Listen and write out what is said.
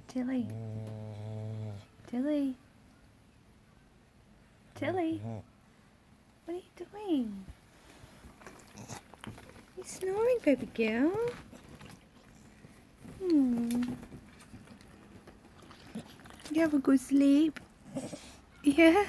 Tilly. Tilly. Tilly. What are you doing? You snoring, baby girl? You have a good sleep? Yeah?